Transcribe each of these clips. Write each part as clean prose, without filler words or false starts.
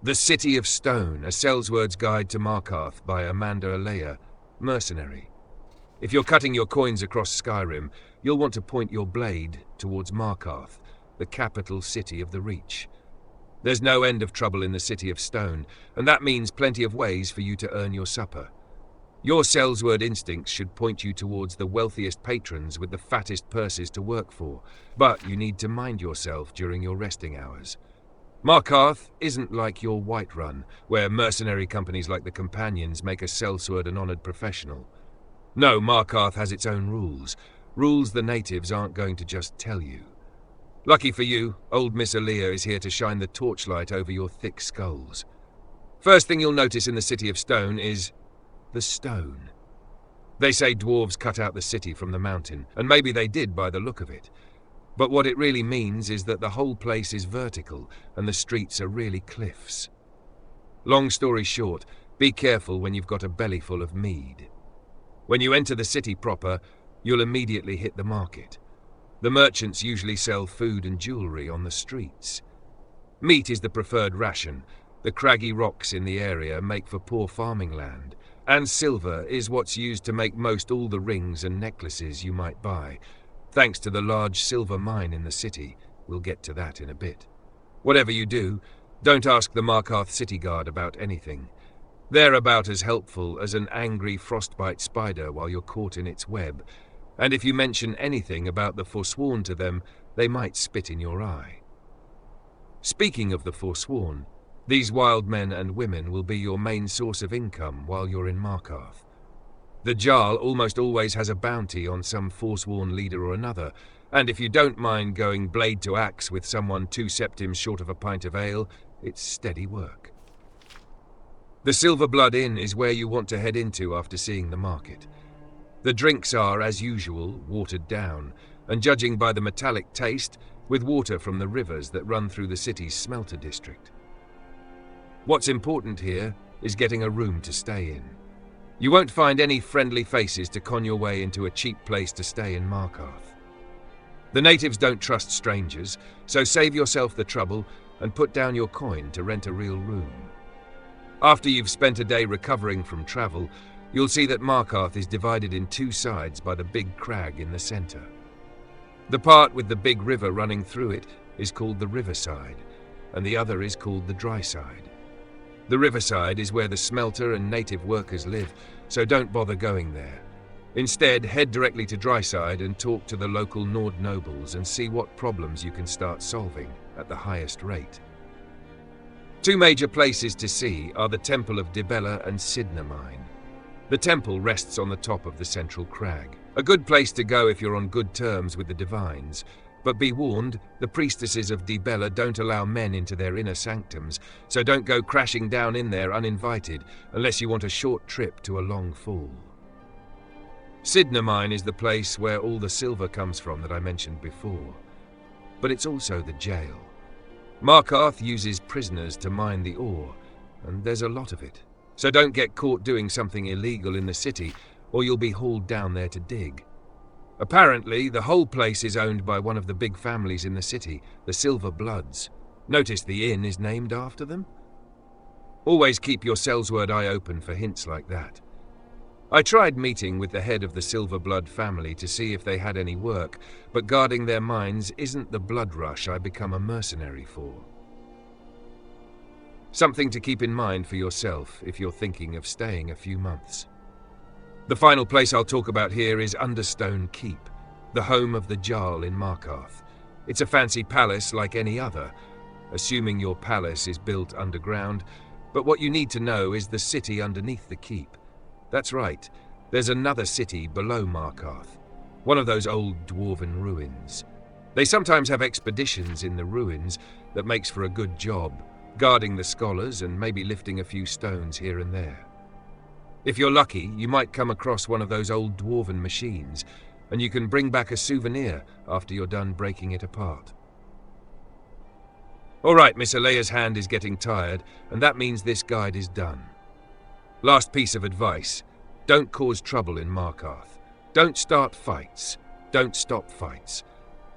The City of Stone, a Sellsword's Guide to Markarth by Amanda Alea, mercenary. If you're cutting your coins across Skyrim, you'll want to point your blade towards Markarth, the capital city of the Reach. There's no end of trouble in the City of Stone, and that means plenty of ways for you to earn your supper. Your Sellsword instincts should point you towards the wealthiest patrons with the fattest purses to work for, but you need to mind yourself during your resting hours. Markarth isn't like your Whiterun, where mercenary companies like the Companions make a sellsword an honoured professional. No, Markarth has its own rules the natives aren't going to just tell you. Lucky for you, old Miss Alea is here to shine the torchlight over your thick skulls. First thing you'll notice in the City of Stone is the stone. They say dwarves cut out the city from the mountain, and maybe they did by the look of it. But what it really means is that the whole place is vertical and the streets are really cliffs. Long story short, be careful when you've got a belly full of mead. When you enter the city proper, you'll immediately hit the market. The merchants usually sell food and jewellery on the streets. Meat is the preferred ration. The craggy rocks in the area make for poor farming land, and silver is what's used to make most all the rings and necklaces you might buy. Thanks to the large silver mine in the city, we'll get to that in a bit. Whatever you do, don't ask the Markarth city guard about anything. They're about as helpful as an angry frostbite spider while you're caught in its web, and if you mention anything about the Forsworn to them, they might spit in your eye. Speaking of the Forsworn, these wild men and women will be your main source of income while you're in Markarth. The Jarl almost always has a bounty on some forsworn leader or another, and if you don't mind going blade to axe with someone 2 septims short of a pint of ale, it's steady work. The Silver Blood Inn is where you want to head into after seeing the market. The drinks are, as usual, watered down, and judging by the metallic taste, with water from the rivers that run through the city's smelter district. What's important here is getting a room to stay in. You won't find any friendly faces to con your way into a cheap place to stay in Markarth. The natives don't trust strangers, so save yourself the trouble and put down your coin to rent a real room. After you've spent a day recovering from travel, you'll see that Markarth is divided in 2 sides by the big crag in the centre. The part with the big river running through it is called the riverside, and the other is called the dry side. The riverside is where the smelter and native workers live, so don't bother going there. Instead, head directly to Dryside and talk to the local Nord nobles and see what problems you can start solving at the highest rate. 2 major places to see are the Temple of Dibella and Sidnamine. The temple rests on the top of the central crag. A good place to go if you're on good terms with the divines, but be warned, the priestesses of Dibella don't allow men into their inner sanctums, so don't go crashing down in there uninvited unless you want a short trip to a long fall. Sidnamine is the place where all the silver comes from that I mentioned before, but it's also the jail. Markarth uses prisoners to mine the ore, and there's a lot of it, so don't get caught doing something illegal in the city or you'll be hauled down there to dig. Apparently, the whole place is owned by one of the big families in the city, the Silver Bloods. Notice the inn is named after them? Always keep your Sellsword eye open for hints like that. I tried meeting with the head of the Silver Blood family to see if they had any work, but guarding their mines isn't the blood rush I become a mercenary for. Something to keep in mind for yourself if you're thinking of staying a few months. The final place I'll talk about here is Understone Keep, the home of the Jarl in Markarth. It's a fancy palace like any other, assuming your palace is built underground, but what you need to know is the city underneath the keep. That's right, there's another city below Markarth, one of those old dwarven ruins. They sometimes have expeditions in the ruins that makes for a good job, guarding the scholars and maybe lifting a few stones here and there. If you're lucky, you might come across one of those old dwarven machines, and you can bring back a souvenir after you're done breaking it apart. All right, Miss Alea's hand is getting tired, and that means this guide is done. Last piece of advice, don't cause trouble in Markarth. Don't start fights. Don't stop fights.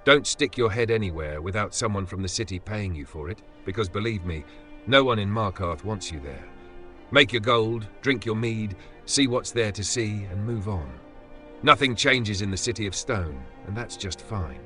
Don't stick your head anywhere without someone from the city paying you for it, because believe me, No one in Markarth wants you there. Make your gold, drink your mead, see what's there to see, and move on. Nothing changes in the City of Stone, and that's just fine.